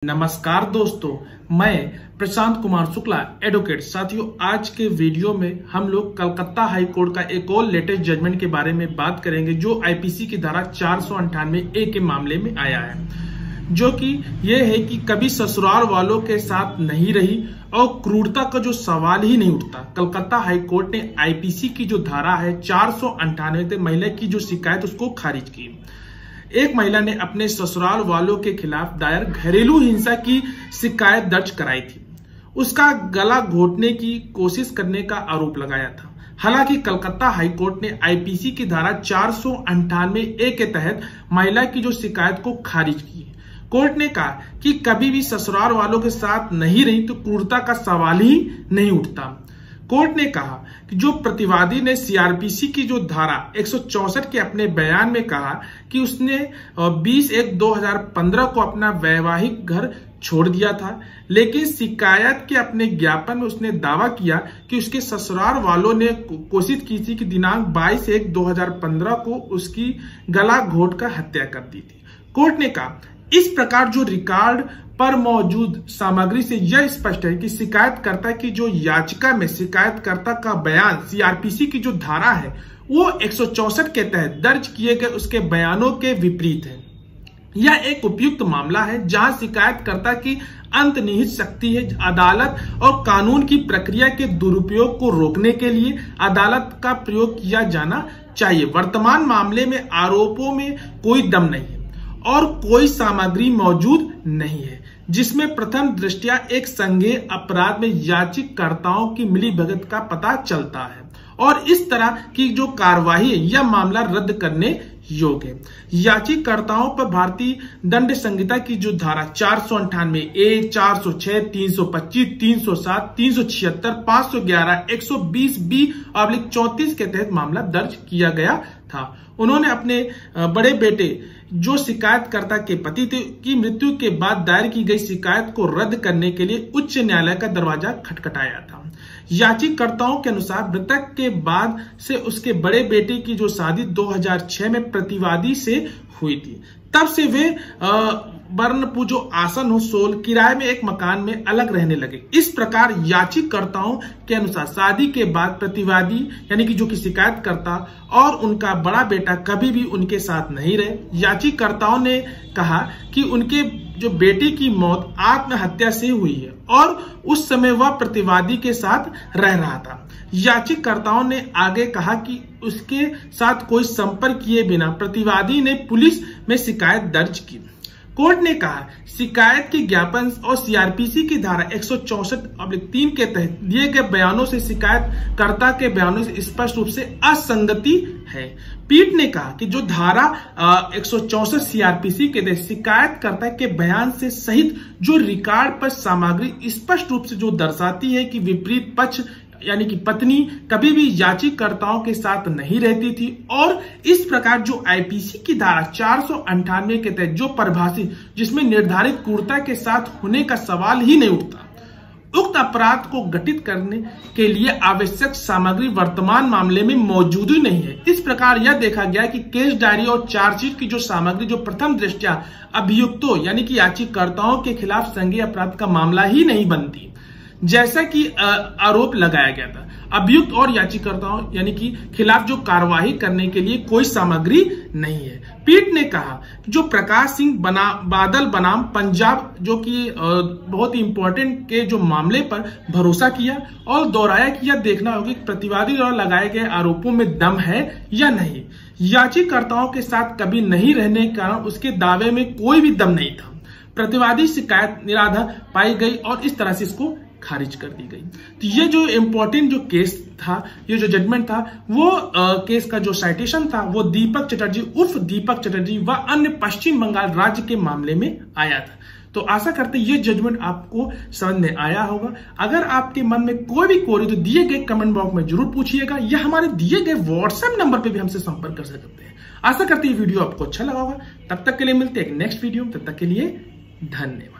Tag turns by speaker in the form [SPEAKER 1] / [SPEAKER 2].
[SPEAKER 1] नमस्कार दोस्तों, मैं प्रशांत कुमार शुक्ला एडवोकेट। साथियों, आज के वीडियो में हम लोग कलकत्ता हाई कोर्ट का एक और लेटेस्ट जजमेंट के बारे में बात करेंगे जो आईपीसी की धारा 498A के मामले में आया है, जो कि ये है कि कभी ससुराल वालों के साथ नहीं रही और क्रूरता का जो सवाल ही नहीं उठता। कलकत्ता हाई कोर्ट ने आईपीसी की जो धारा है 498 महिला की जो शिकायत उसको खारिज की। एक महिला ने अपने ससुराल वालों के खिलाफ दायर घरेलू हिंसा की शिकायत दर्ज कराई थी। उसका गला घोटने की कोशिश करने का आरोप लगाया था। हालांकि कलकत्ता हाई कोर्ट ने आईपीसी की धारा 498A के तहत महिला की जो शिकायत को खारिज की। कोर्ट ने कहा कि कभी भी ससुराल वालों के साथ नहीं रही तो क्रूरता का सवाल ही नहीं उठता। कोर्ट ने कहा कि जो प्रतिवादी ने सीआरपीसी की जो धारा 164 के अपने बयान में कहा कि उसने 20/1/2015 को अपना वैवाहिक घर छोड़ दिया था, लेकिन शिकायत के अपने ज्ञापन में उसने दावा किया कि उसके ससुराल वालों ने कोशिश की थी कि दिनांक 22/1/2015 को उसकी गला घोटकर हत्या कर दी थी। कोर्ट ने कहा इस प्रकार जो रिकॉर्ड पर मौजूद सामग्री से यह स्पष्ट है कि शिकायतकर्ता की जो याचिका में शिकायतकर्ता का बयान सीआरपीसी की जो धारा है वो 164 के तहत दर्ज किए गए उसके बयानों के विपरीत है। यह एक उपयुक्त मामला है जहां शिकायतकर्ता की अंतर्निहित शक्ति है। अदालत और कानून की प्रक्रिया के दुरुपयोग को रोकने के लिए अदालत का प्रयोग किया जाना चाहिए। वर्तमान मामले में आरोपों में कोई दम नहीं है और कोई सामग्री मौजूद नहीं है जिसमें प्रथम दृष्टया एक संज्ञेय अपराध में याचिकाकर्ताओं की मिलीभगत का पता चलता है और इस तरह की जो कार्यवाही है यह मामला रद्द करने योग्य है। याचिकाकर्ताओं पर भारतीय दंड संहिता की जो धारा 498A, 406, 325, 307, 376, 511, 120B/34 के तहत मामला दर्ज किया गया था। उन्होंने अपने बड़े बेटे जो शिकायतकर्ता के पति थे की मृत्यु के बाद दायर की गई शिकायत को रद्द करने के लिए उच्च न्यायालय का दरवाजा खटखटाया था। याचिकाकर्ताओं के अनुसार मृतक के बाद से उसके बड़े बेटे की जो शादी 2006 में प्रतिवादी से हुई थी। तब से वे बर्नपुर जो आसन हो सोल किराए में एक मकान में अलग रहने लगे। इस प्रकार याचिकाकर्ताओं के अनुसार शादी के बाद प्रतिवादी यानी कि जो कि शिकायतकर्ता और उनका बड़ा बेटा कभी भी उनके साथ नहीं रहे। याचिकाकर्ताओं ने कहा कि उनके जो बेटे की मौत आत्महत्या से हुई है और उस समय वह प्रतिवादी के साथ रह रहा था। याचिकाकर्ताओं ने आगे कहा कि उसके साथ कोई संपर्क किए बिना प्रतिवादी ने पुलिस में शिकायत दर्ज की। कोर्ट ने कहा शिकायत के ज्ञापन और सीआरपीसी की धारा 164/3 के तहत दिए गए बयानों से शिकायतकर्ता के बयानों से स्पष्ट रूप से असंगति है। पीठ ने कहा कि जो धारा 164 सीआरपीसी के तहत शिकायतकर्ता के बयान से सहित जो रिकॉर्ड पर सामग्री स्पष्ट रूप से जो दर्शाती है कि विपरीत पक्ष यानी कि पत्नी कभी भी याचिकाकर्ताओं के साथ नहीं रहती थी और इस प्रकार जो आईपीसी की धारा 498 के तहत जो परिभाषित जिसमें निर्धारित क्रूरता के साथ होने का सवाल ही नहीं उठता, उक्त अपराध को घटित करने के लिए आवश्यक सामग्री वर्तमान मामले में मौजूद ही नहीं है। इस प्रकार यह देखा गया कि केस डायरी और चार्जशीट की जो सामग्री जो प्रथम दृष्टया अभियुक्तों यानी कि याचिकाकर्ताओं के खिलाफ संज्ञेय अपराध का मामला ही नहीं बनती जैसा कि आरोप लगाया गया था। अभियुक्त और याचिकाकर्ताओं यानी कि खिलाफ जो कार्यवाही करने के लिए कोई सामग्री नहीं है। पीठ ने कहा जो प्रकाश सिंह बादल बनाम पंजाब जो कि बहुत ही इंपॉर्टेंट के जो मामले पर भरोसा किया और दोहराया कि यह देखना होगा कि प्रतिवादी द्वारा लगाए गए आरोपों में दम है या नहीं। याचिकाकर्ताओं के साथ कभी नहीं रहने के कारण उसके दावे में कोई भी दम नहीं था। प्रतिवादी शिकायत निराधार पाई गई और इस तरह से इसको खारिज कर दी गई। तो ये जो इम्पोर्टेंट जो केस था, ये जो जजमेंट था, वो केस का जो साइटेशन था वो दीपक चटर्जी उर्फ दीपक चटर्जी व अन्य पश्चिम बंगाल राज्य के मामले में आया था। तो आशा करते ये जजमेंट आपको समझ में आया होगा। अगर आपके मन में कोई भी क्वेरी तो दिए गए कमेंट बॉक्स में जरूर पूछिएगा या हमारे दिए गए व्हाट्सएप नंबर पे भी हमसे संपर्क कर सकते हैं। आशा करते ये वीडियो आपको अच्छा लगा होगा। तब तक के लिए मिलते हैं एक नेक्स्ट वीडियो। तब तक के लिए धन्यवाद।